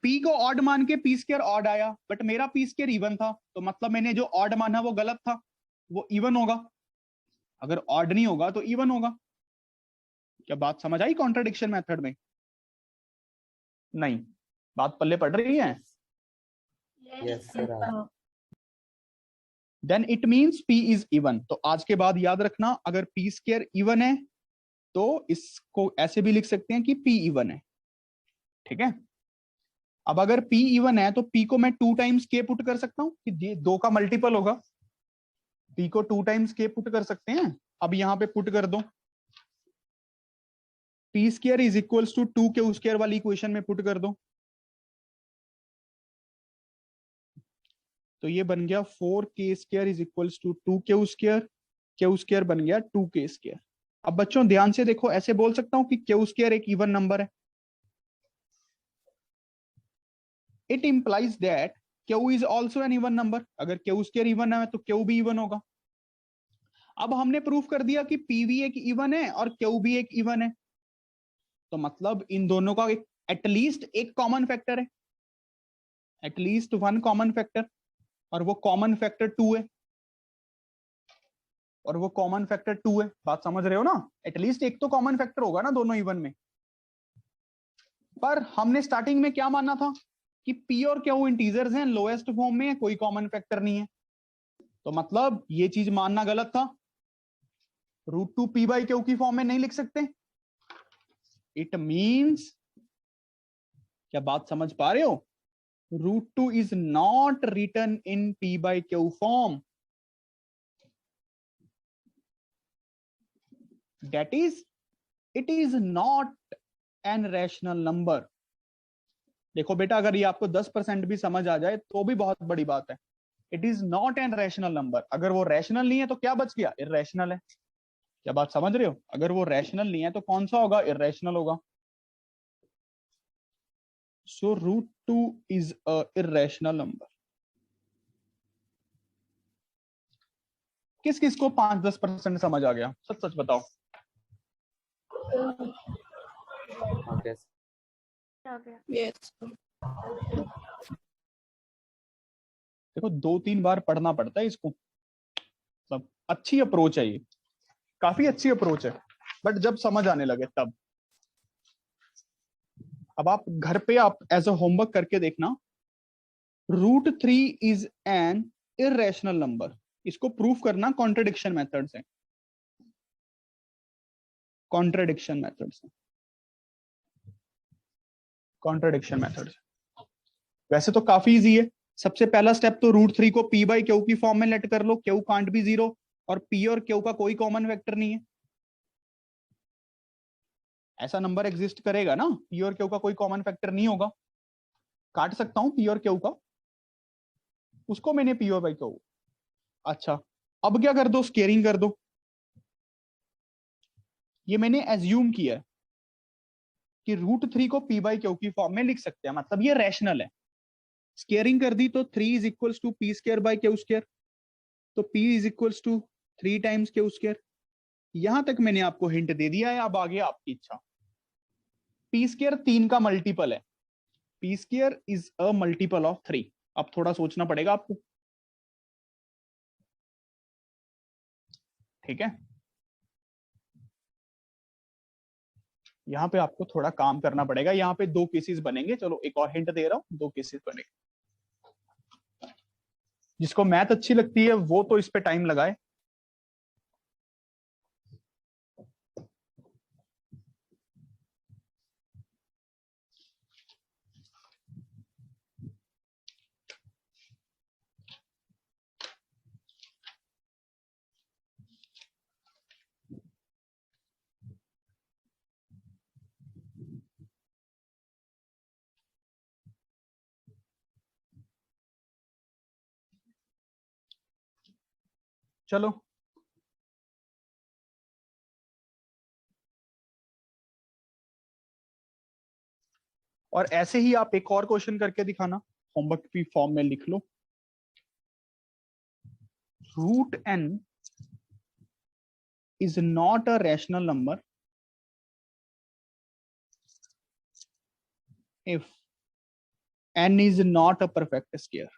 पी को ऑड मान के पी स्क्वायर ऑड आया, बट मेरा पी स्क्वायर इवन था, तो मतलब मैंने जो ऑड माना वो गलत था, वो इवन होगा। अगर ऑड नहीं होगा तो इवन होगा। क्या बात समझ आई कॉन्ट्रडिक्शन मेथड में? नहीं, बात पल्ले पड़ रही है? Yes sir. Then it means P is even. तो आज के बाद याद रखना, अगर पी स्क्वायर इवन है तो इसको ऐसे भी लिख सकते हैं कि पी इवन है, ठीक है। अब अगर P इवन है तो P को मैं 2 टाइम्स K पुट कर सकता हूं कि ये 2 का मल्टीपल होगा, P को 2 टाइम्स K पुट कर सकते हैं। अब यहां पे पुट कर दो, P square is equals to 2Q square वाली इक्वेशन में पुट कर दो, तो ये बन गया 4K square is equals to 2Q square, Q square बन गया 2K स्क्वायर। अब बच्चों ध्यान से देखो, ऐसे बोल सकता हूं कि Q स्क्वायर एक इवन नंबर है। It implies that Q is also an even number. अगर Q स्क्वायर इवन है तो Q भी इवन होगा। अब हमने प्रूफ कर दिया कि P भी एक इवन है और Q भी एक इवन है, तो मतलब इन दोनों का एटलीस्ट एक कॉमन फैक्टर है, एटलीस्ट 1 कॉमन फैक्टर, और वो कॉमन फैक्टर 2 है, और वो कॉमन फैक्टर 2 है। बात समझ रहे हो ना? एटलीस्ट एक तो कॉमन फैक्टर होगा ना दोनों इवन में। पर हमने स्टार्टिंग में क्या माना था कि P और Q इंटीजर्स हैं, लोएस्ट फॉर्म में है, कोई कॉमन फैक्टर नहीं है, तो मतलब ये चीज मानना गलत था। √2 P बाई Q की फॉर्म में नहीं लिख सकते। इट मीन्स, क्या बात समझ पा रहे हो? √2 is not written in P by Q form. That is, it is not an rational number. देखो बेटा, अगर ये आपको 10% भी समझ आ जाए तो भी बहुत बड़ी बात है। It is not an rational number. अगर वो रैशनल नहीं है तो क्या बच गया? इर्रेशनल है। क्या बात समझ रहे हो? अगर वो रैशनल नहीं है तो कौन सा होगा? इर्रेशनल होगा। सो √2 is a irrational number. किस किस को 5-10% समझ आ गया? सच सच बताओ। ओके यस देखो 2-3 बार पढ़ना पड़ता है इसको, सब अच्छी अप्रोच है, ये काफी अच्छी अप्रोच है, बट जब समझ आने लगे तब। अब आप घर पे आप एज अ होमवर्क करके देखना, √3 इज एन इर्रेशनल नंबर। इसको प्रूफ करना कॉन्ट्रडिक्शन मेथड से, कॉन्ट्रडिक्शन मेथड से, कॉन्ट्रडिक्शन मेथड से। वैसे तो काफी इजी है। सबसे पहला स्टेप तो √3 को P बाई Q की फॉर्म में लेट कर लो, Q कांट बी 0, और P और Q का कोई कॉमन वेक्टर नहीं है। ऐसा नंबर एग्जिस्ट करेगा ना, P और Q का कोई कॉमन फैक्टर नहीं होगा, काट सकता हूं P और Q का, उसको मैंने P और बाई Q। अच्छा, अब क्या कर दो? स्केयरिंग कर दो। ये मैंने एज्यूम किया है कि √3 को P बाई Q की फॉर्म में लिख सकते हैं, मतलब ये रैशनल है। स्केयरिंग कर दी तो 3 is equals to P square by Q square, तो P is equals to 3 times Q square. यहां तक मैंने आपको हिंट दे दिया है, अब आगे आपकी इच्छा। P स्क्वायर 3 का मल्टीपल है, P square is a multiple of 3। अब थोड़ा सोचना पड़ेगा आपको, ठीक है? यहाँ पे आपको थोड़ा काम करना पड़ेगा। यहाँ पे 2 केसेस बनेंगे। चलो एक और हिंट दे रहा हूँ, 2 केसेस बनेंगे। जिसको मैथ अच्छी लगती है वो तो इस पे टाइम लगाए। चलो और ऐसे ही आप एक और क्वेश्चन करके दिखाना, होमवर्क की फॉर्म में लिख लो। Root n is not a rational number if n is not a perfect square।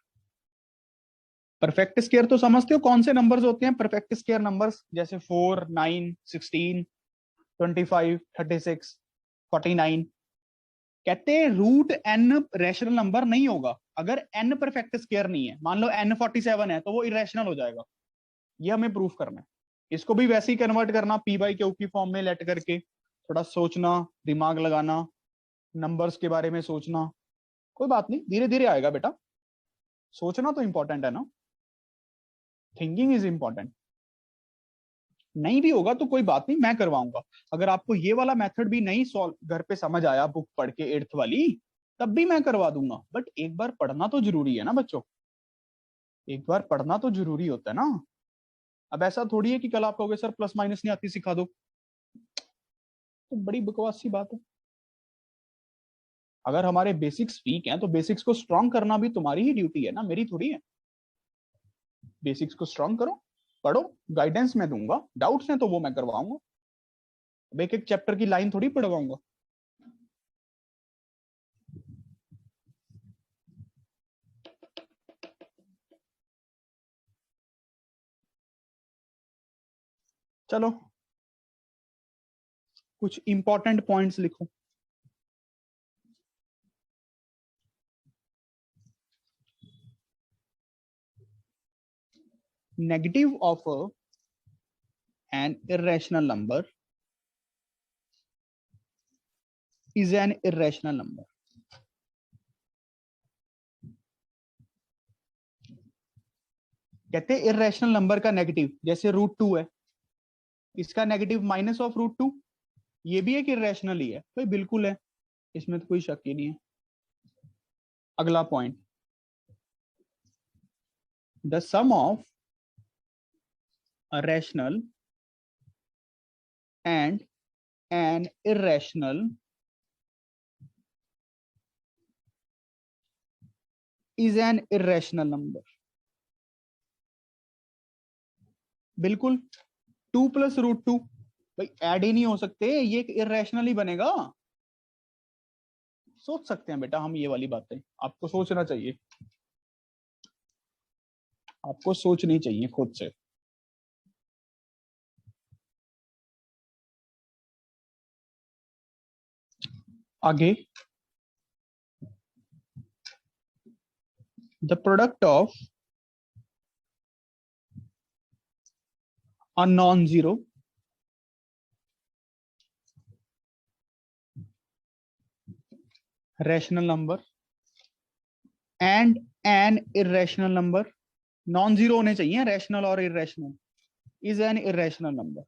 Perfect square तो समझते हो कौन से नंबर्स होते हैं परफेक्ट स्क्वायर नंबर्स, जैसे 4, 9, 16, 25, 36, 49। कहते हैं रूट n रैशनल नंबर नहीं होगा अगर n परफेक्ट स्क्वायर नहीं है। मान लो n 47 है तो वो इरेशनल हो जाएगा। ये हमें प्रूफ करना है। इसको भी वैसे ही कन्वर्ट करना, p बाई क्यू की फॉर्म में लेट करके, थोड़ा सोचना, दिमाग लगाना, नंबर्स के बारे में सोचना। कोई बात नहीं, धीरे धीरे आएगा बेटा। सोचना तो इंपॉर्टेंट है ना, थिंकिंग इज इंपॉर्टेंट। नहीं भी होगा तो कोई बात नहीं, मैं करवाऊंगा। अगर आपको ये वाला मेथड भी नहीं सॉल्व घर पे समझ आया बुक पढ़ के 8th वाली, तब भी मैं करवा दूंगा। बट एक बार पढ़ना तो जरूरी है ना बच्चों, एक बार पढ़ना तो जरूरी होता है ना। अब ऐसा थोड़ी है कि कल आप कहोगे सर प्लस माइनस नहीं आती सिखा दो, तो बड़ी बकवास सी बात है। अगर हमारे बेसिक्स वीक हैं तो बेसिक्स को स्ट्रॉन्ग करना भी तुम्हारी ही ड्यूटी है ना, मेरी थोड़ी है। बेसिक्स को स्ट्रॉन्ग करो, पढ़ो, गाइडेंस मैं दूंगा। डाउट्स हैं तो वो मैं करवाऊंगा। अब एक एक चैप्टर की लाइन थोड़ी पढ़वाऊंगा। चलो कुछ इंपॉर्टेंट पॉइंट्स लिखो। Negative of an irrational number is an irrational number। कहते हैं इरेशनल नंबर का नेगेटिव, जैसे √2 है, इसका नेगेटिव माइनस ऑफ √2, ये भी एक इरेशनल ही है भाई, बिल्कुल है, इसमें तो कोई शक ही नहीं है। अगला point, the sum of a rational and an irrational is an irrational number। बिल्कुल, 2 + √2 भाई ऐड ही नहीं हो सकते, ये एक इरेशनल ही बनेगा। सोच सकते हैं बेटा हम ये वाली बातें, आपको सोचना चाहिए, आपको सोचनी चाहिए खुद से। आगे, the product of a non-zero rational number and an irrational number, non zero होने चाहिए रैशनल और irrational, is an irrational number.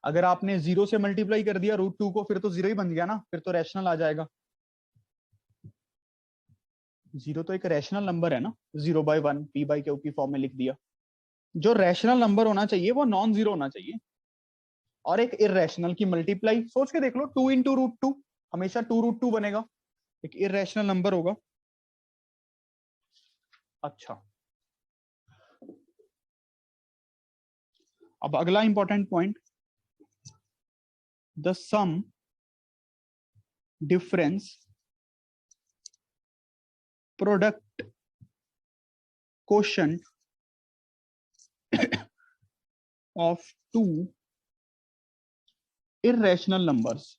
अगर आपने 0 से मल्टीप्लाई कर दिया √2 को, फिर तो 0 ही बन गया ना, फिर तो रैशनल आ जाएगा। 0 तो एक रैशनल नंबर है ना, 0/1 p/q की फॉर्म में लिख दिया। जो रैशनल नंबर होना चाहिए वो नॉन जीरो होना चाहिए, और एक इरेशनल की मल्टीप्लाई सोच के देख लो, 2 × √2 हमेशा 2√2 बनेगा, एक इरेशनल नंबर होगा। अच्छा, अब अगला important point, the sum difference product quotient of two irrational numbers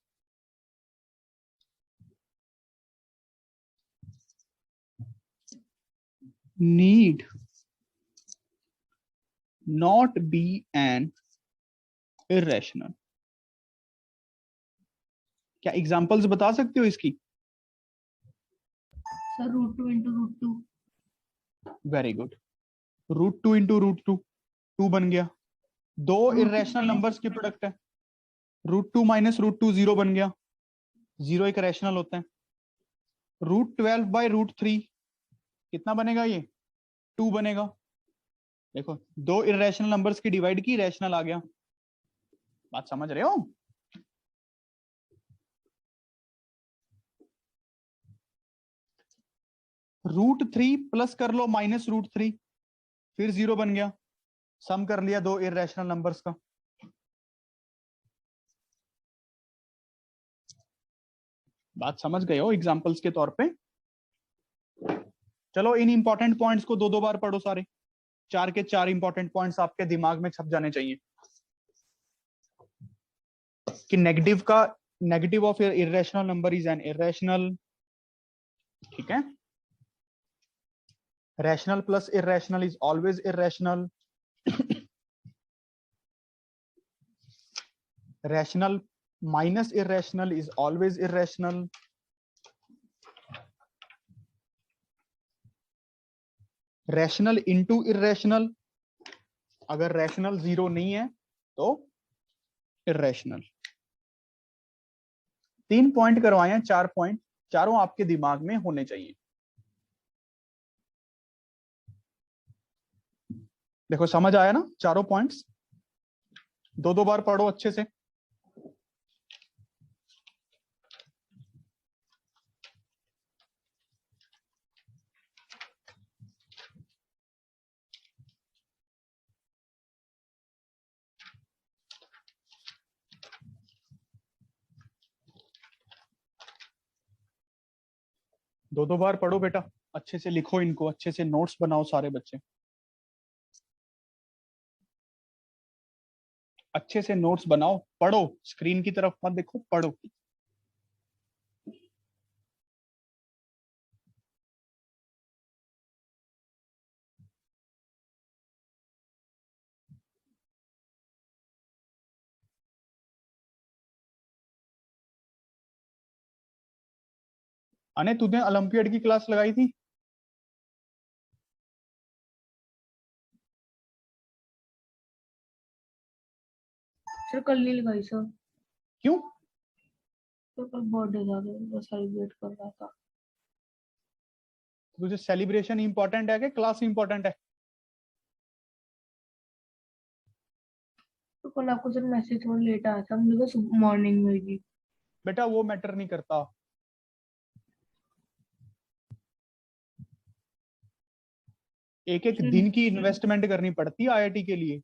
need not be an irrational. क्या एग्जांपल्स बता सकते हो इसकी? Sir √2 into √2. Very good. √2 into √2, 2 बन गया. दो इरेशनल नंबर्स की प्रोडक्ट है. √2 minus √2 0 बन गया. 0 एक रैशनल होता है. √12 by √3 कितना बनेगा? ये 2 बनेगा. देखो दो इरेशनल नंबर्स की डिवाइड की, रैशनल आ गया. बात समझ रहे हो? √3 प्लस कर लो माइनस √3, फिर 0 बन गया. सम कर लिया दो इरेशनल नंबर्स का. बात समझ गए हो एग्जांपल्स के तौर पे? चलो इन इंपॉर्टेंट पॉइंट्स को दो दो बार पढ़ो सारे. 4 के 4 इंपॉर्टेंट पॉइंट्स आपके दिमाग में छप जाने चाहिए कि negative of irrational number is an irrational. ठीक है. Rational plus irrational is always irrational. Rational minus irrational is always irrational. Rational into irrational, अगर रैशनल 0 नहीं है तो इरेशनल. 3 पॉइंट करवाए हैं, 4 पॉइंट, चारों आपके दिमाग में होने चाहिए. देखो समझ आया ना चारों पॉइंट्स? दो दो बार पढ़ो अच्छे से. दो दो बार पढ़ो बेटा, अच्छे से लिखो इनको, अच्छे से नोट्स बनाओ सारे बच्चे. अच्छे से नोट्स बनाओ, पढ़ो, स्क्रीन की तरफ मत देखो, पढ़ो. अने तूने ओलंपियाड की क्लास लगाई थी? सर कल नहीं लगाई सर. क्यों? तो कल बर्थडे था तो सेलिब्रेट कर रहा था. तुझे सेलिब्रेशन इंपॉर्टेंट है कि क्लास इंपॉर्टेंट है? तो कल आपको सर मैसेज थोड़ा लेट आया था, मुझे तो मॉर्निंग में ही. बेटा वो मैटर नहीं करता. एक एक दिन की इन्वेस्टमेंट करनी पड़ती है आईआईटी के लिए.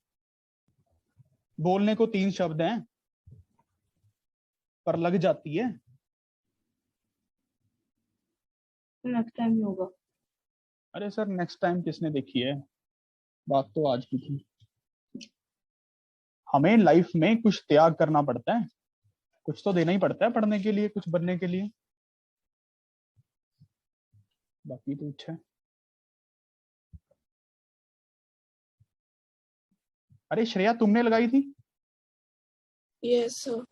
बोलने को 3 शब्द हैं पर लग जाती है. नेक्स्ट टाइम होगा. अरे सर नेक्स्ट टाइम किसने देखी है? बात तो आज की थी. हमें लाइफ में कुछ त्याग करना पड़ता है, कुछ तो देना ही पड़ता है पढ़ने के लिए, कुछ बनने के लिए. बाकी तो अच्छा है. अरे श्रेया तुमने लगाई थी? Yes sir.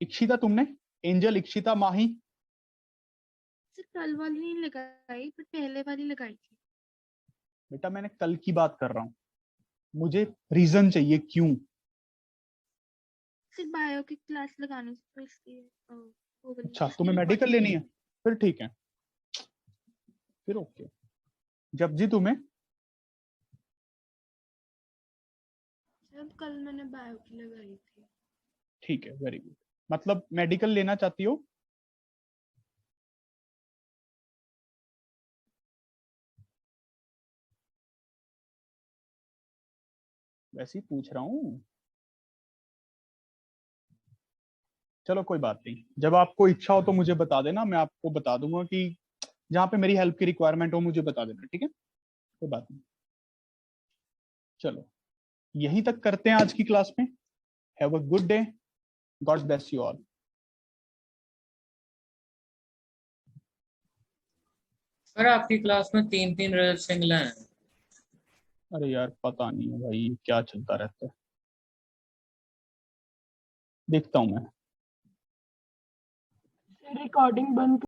इक्षिता तुमने? एंजल, इक्षिता, माही? सर कल वाली नहीं लगाई पर पहले वाली लगाई थी. बेटा मैंने कल की बात कर रहा हूँ, मुझे रीजन चाहिए क्यों. सिर्फ बायो की क्लास लगानी थी तो इसलिए वो वाली अच्छा इसकी तुम्हें मेडिकल recording लेनी है? फिर ठीक है, फिर ओके. जब जी तुम्हें? सर कल मैंने बायो की लगाई थी. ठीक है, वेरी गुड. मतलब मेडिकल लेना चाहती हो? वैसे ही पूछ रहा हूँ. चलो कोई बात नहीं, जब आपको इच्छा हो तो मुझे बता देना, मैं आपको बता दूंगा कि जहाँ पे मेरी हेल्प की रिक्वायरमेंट हो मुझे बता देना, ठीक है, कोई बात नहीं। चलो यहीं तक करते हैं आज की क्लास में। Have a good day, God bless you all. Sir आपकी क्लास में 3 रजत सिंगला हैं। अरे यार पता नहीं है भाई क्या चलता रहता है, देखता हूँ मैं। रिकॉर्डिंग बंद